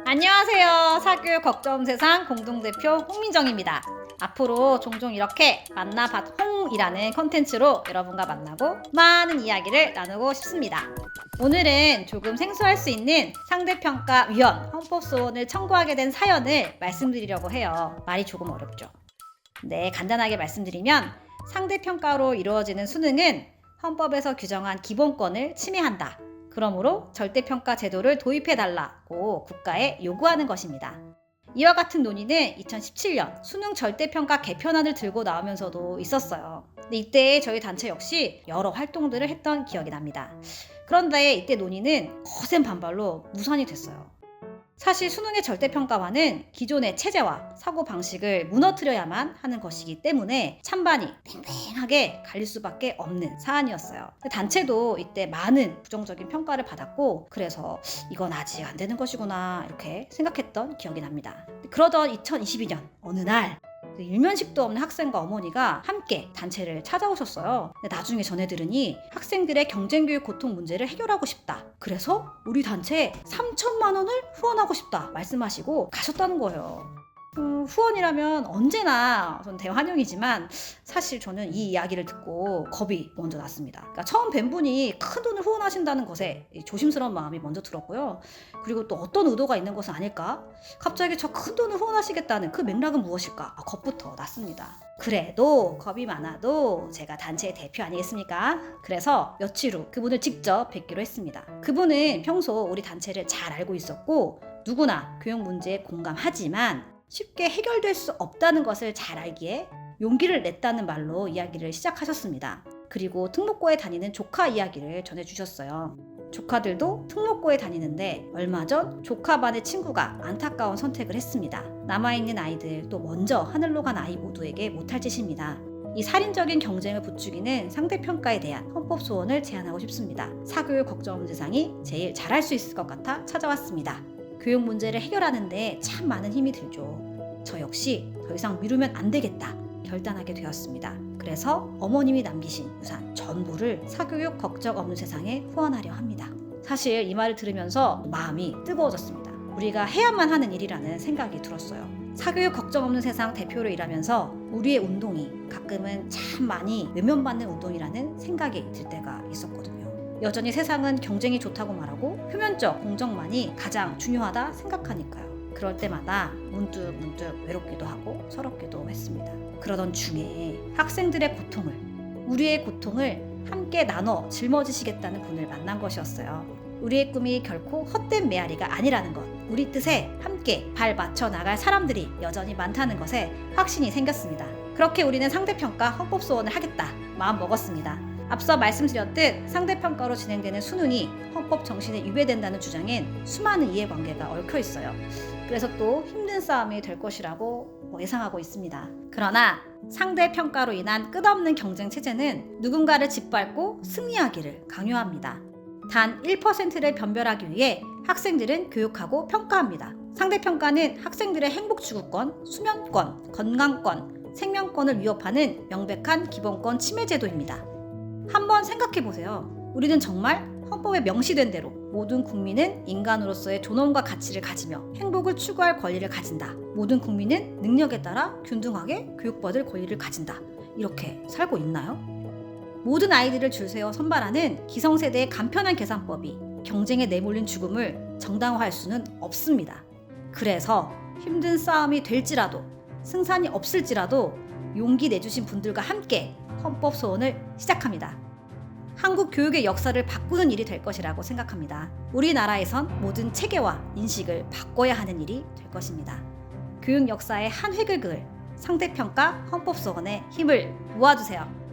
안녕하세요. 사교육 걱정 세상 공동대표 홍민정입니다. 앞으로 종종 이렇게 만나봤 홍이라는 컨텐츠로 여러분과 만나고 많은 이야기를 나누고 싶습니다. 오늘은 조금 생소할 수 있는 상대평가위원 헌법소원을 청구하게 된 사연을 말씀드리려고 해요. 말이 조금 어렵죠. 네, 간단하게 말씀드리면 상대평가로 이루어지는 수능은 헌법에서 규정한 기본권을 침해한다. 그러므로 절대평가 제도를 도입해달라고 국가에 요구하는 것입니다. 이와 같은 논의는 2017년 수능 절대평가 개편안을 들고 나오면서도 있었어요. 근데 이때 저희 단체 역시 여러 활동들을 했던 기억이 납니다. 그런데 이때 논의는 거센 반발로 무산이 됐어요. 사실 수능의 절대평가와는 기존의 체제와 사고방식을 무너뜨려야만 하는 것이기 때문에 찬반이 팽팽하게 갈릴 수밖에 없는 사안이었어요. 단체도 이때 많은 부정적인 평가를 받았고 그래서 이건 아직 안 되는 것이구나 이렇게 생각했던 기억이 납니다. 그러던 2022년 어느 날 일면식도 없는 학생과 어머니가 함께 단체를 찾아오셨어요. 근데 나중에 전해 들으니 학생들의 경쟁교육 고통 문제를 해결하고 싶다. 그래서 우리 단체에 3천만 원을 후원하고 싶다 말씀하시고 가셨다는 거예요. 후원이라면 언제나 전 대환영이지만 사실 저는 이 이야기를 듣고 겁이 먼저 났습니다. 그러니까 처음 뵌 분이 큰 돈을 후원하신다는 것에 조심스러운 마음이 먼저 들었고요. 그리고 또 어떤 의도가 있는 것은 아닐까? 갑자기 저 큰 돈을 후원하시겠다는 그 맥락은 무엇일까? 겁부터 났습니다. 그래도 겁이 많아도 제가 단체의 대표 아니겠습니까? 그래서 며칠 후 그분을 직접 뵙기로 했습니다. 그분은 평소 우리 단체를 잘 알고 있었고 누구나 교육 문제에 공감하지만 쉽게 해결될 수 없다는 것을 잘 알기에 용기를 냈다는 말로 이야기를 시작하셨습니다. 그리고 특목고에 다니는 조카 이야기를 전해주셨어요. 조카들도 특목고에 다니는데 얼마 전 조카 반의 친구가 안타까운 선택을 했습니다. 남아있는 아이들 또 먼저 하늘로 간 아이 모두에게 못할 짓입니다. 이 살인적인 경쟁을 부추기는 상대평가에 대한 헌법 소원을 제안하고 싶습니다. 사교육 걱정 없는 세상이 제일 잘할 수 있을 것 같아 찾아왔습니다. 교육 문제를 해결하는데 참 많은 힘이 들죠. 저 역시 더 이상 미루면 안 되겠다 결단하게 되었습니다. 그래서 어머님이 남기신 유산 전부를 사교육 걱정 없는 세상에 후원하려 합니다. 사실 이 말을 들으면서 마음이 뜨거워졌습니다. 우리가 해야만 하는 일이라는 생각이 들었어요. 사교육 걱정 없는 세상 대표로 일하면서 우리의 운동이 가끔은 참 많이 외면받는 운동이라는 생각이 들 때가 있었거든요. 여전히 세상은 경쟁이 좋다고 말하고 표면적 공정만이 가장 중요하다 생각하니까요. 그럴 때마다 문득 외롭기도 하고 서럽기도 했습니다. 그러던 중에 학생들의 고통을, 우리의 고통을 함께 나눠 짊어지시겠다는 분을 만난 것이었어요. 우리의 꿈이 결코 헛된 메아리가 아니라는 것, 우리 뜻에 함께 발 맞춰 나갈 사람들이 여전히 많다는 것에 확신이 생겼습니다. 그렇게 우리는 상대평가 헌법소원을 하겠다 마음 먹었습니다. 앞서 말씀드렸듯 상대평가로 진행되는 수능이 헌법 정신에 위배된다는 주장엔 수많은 이해관계가 얽혀 있어요. 그래서 또 힘든 싸움이 될 것이라고 예상하고 있습니다. 그러나 상대평가로 인한 끝없는 경쟁 체제는 누군가를 짓밟고 승리하기를 강요합니다. 단 1%를 변별하기 위해 학생들은 교육하고 평가합니다. 상대평가는 학생들의 행복추구권, 수면권, 건강권, 생명권을 위협하는 명백한 기본권 침해 제도입니다. 한번 생각해보세요. 우리는 정말 헌법에 명시된 대로 모든 국민은 인간으로서의 존엄과 가치를 가지며 행복을 추구할 권리를 가진다. 모든 국민은 능력에 따라 균등하게 교육받을 권리를 가진다. 이렇게 살고 있나요? 모든 아이들을 줄 세워 선발하는 기성세대의 간편한 계산법이 경쟁에 내몰린 죽음을 정당화할 수는 없습니다. 그래서 힘든 싸움이 될지라도 승산이 없을지라도 용기 내주신 분들과 함께 헌법 소원을 시작합니다. 한국 교육의 역사를 바꾸는 일이 될 것이라고 생각합니다. 우리나라에선 모든 체계와 인식을 바꿔야 하는 일이 될 것입니다. 교육 역사의 한 획을 그을 상대평가 헌법 소원에 힘을 모아주세요.